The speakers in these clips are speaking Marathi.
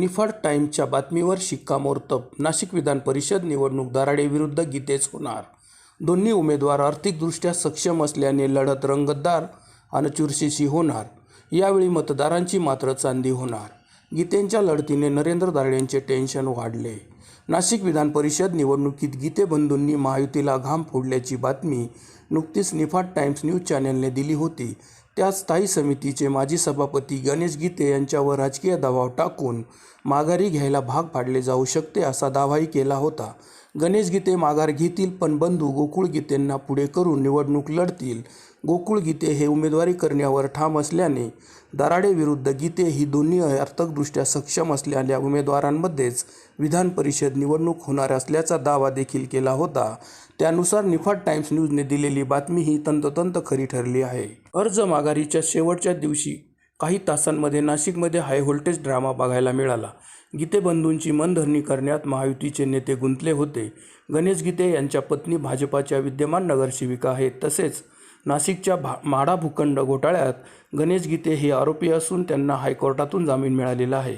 निफाड टाइम्सच्या बातमीवर शिक्कामोर्तब. नाशिक विधान परिषद निवडणूक दराडे विरुद्ध गीतेच होणार. दोन्ही उमेदवार आर्थिकदृष्ट्या सक्षम असल्याने लढत रंगतदार आणि चुरशीची होणार. यावेळी मतदारांची मात्र चांदी होणार. गीतेंच्या लढतीने नरेंद्र दराडेंचे टेन्शन वाढले. नाशिक विधान परिषद निवडणुकीत गीते बंधूंनी महायुतीला घाम फोडल्याची बातमी नुकतीच निफाड टाइम्स न्यूज चॅनेलने दिली होती. त्यात स्थायी समितीचे माजी सभापती गणेश गीते यांच्यावर राजकीय दबाव टाकून माघारी घ्यायला भाग पाडले जाऊ शकते असा दावाही केला होता. गणेश गीते माघार घेतील, पण बंधू गोकुळ गीतेंना पुढे करून निवडणूक लढतील. गोकुळ गीते हे उमेदवारी करण्यावर ठाम असल्याने दराडे विरुद्ध गीते ही दोन्ही आर्थिकदृष्ट्या सक्षम असलेल्या उमेदवारांमध्येच विधान परिषद निवडणूक होणार असल्याचा दावा देखील केला होता. त्यानुसार निफाड टाइम्स न्यूजने दिलेली बातमी ही तंतोतंत खरी ठरली आहे. अर्ज माघारीच्या शेवटच्या दिवशी काही तासांमध्ये नाशिकमध्ये हाय व्होल्टेज ड्रामा बघायला मिळाला. गीते बंधूंची मनधरणी करण्यात महायुतीचे नेते गुंतले होते. गणेश गीते यांच्या पत्नी भाजपाच्या विद्यमान नगरसेविका आहेत. तसेच नाशिकच्या म्हाडा भूखंड घोटाळ्यात गणेश गीते हे आरोपी असून त्यांना हायकोर्टातून जामीन मिळालेला आहे.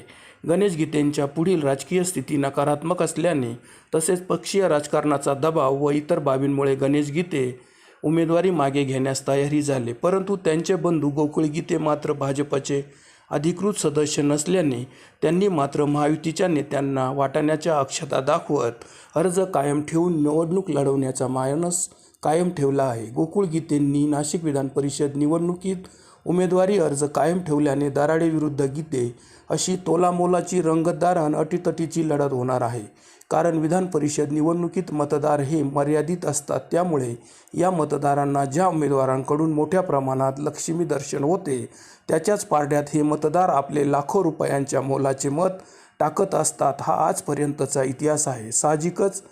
गणेश गीतेंच्या पुढील राजकीय स्थिती नकारात्मक असल्याने तसेच पक्षीय राजकारणाचा दबाव व इतर बाबींमुळे गणेश गीते उमेदवारी मागे घेण्यास तयारी झाले. परंतु त्यांचे बंधू गोकुळ गीते मात्र भाजपचे अधिकृत सदस्य नसल्याने त्यांनी मात्र महायुतीच्या नेत्यांना वाटाण्याच्या अक्षता दाखवत अर्ज कायम ठेवून निवडणूक लढवण्याचा मानस कायम ठेवला आहे. गोकुळ गीतेंनी नाशिक विधान परिषद निवडणुकीत उमेदवारी अर्ज कायम ठेवल्याने दराडे विरुद्ध गीते अशी तोलामोलाची रंगतदार आणि अटीतटीची लढत होणार आहे. कारण विधान परिषद निवडणुकीत मतदार हे मर्यादित असतात. त्यामुळे या मतदारांना ज्या उमेदवारांकडून मोठ्या प्रमाणात लक्ष्मी दर्शन होते त्याच्याच पारड्यात हे मतदार आपले लाखो रुपयांच्या मोलाचे मत टाकत असतात. हा आजपर्यंतचा इतिहास आहे. साहजिकच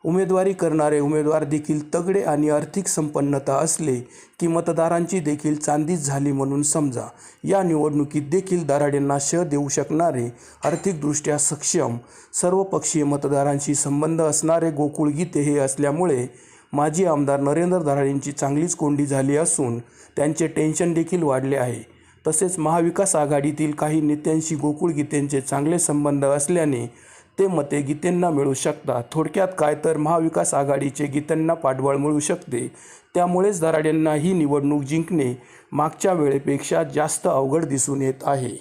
उमेदवारी करणारे उमेदवार देखील तगडे आणि आर्थिक संपन्नता असले की मतदारांची देखील चांदीच झाली म्हणून समजा. या निवडणुकीत देखील दराडेंना शह देऊ शकणारे आर्थिकदृष्ट्या सक्षम सर्वपक्षीय मतदारांशी संबंध असणारे गोकुळ गीते हे असल्यामुळे माजी आमदार नरेंद्र दराडेंची चांगलीच कोंडी झाली असून त्यांचे टेन्शन देखील वाढले आहे. तसेच महाविकास आघाडीतील काही नेत्यांशी गोकुळ गीतेंचे चांगले संबंध असल्याने ते मते गीतेंना मिळू शकतात. थोडक्यात काय तर महाविकास आघाडीचे गीतेंना पाठबळ मिळू शकते. त्यामुळेच दराडेंना ही निवडणूक जिंकणे मागच्या वेळेपेक्षा जास्त अवघड दिसून येत आहे.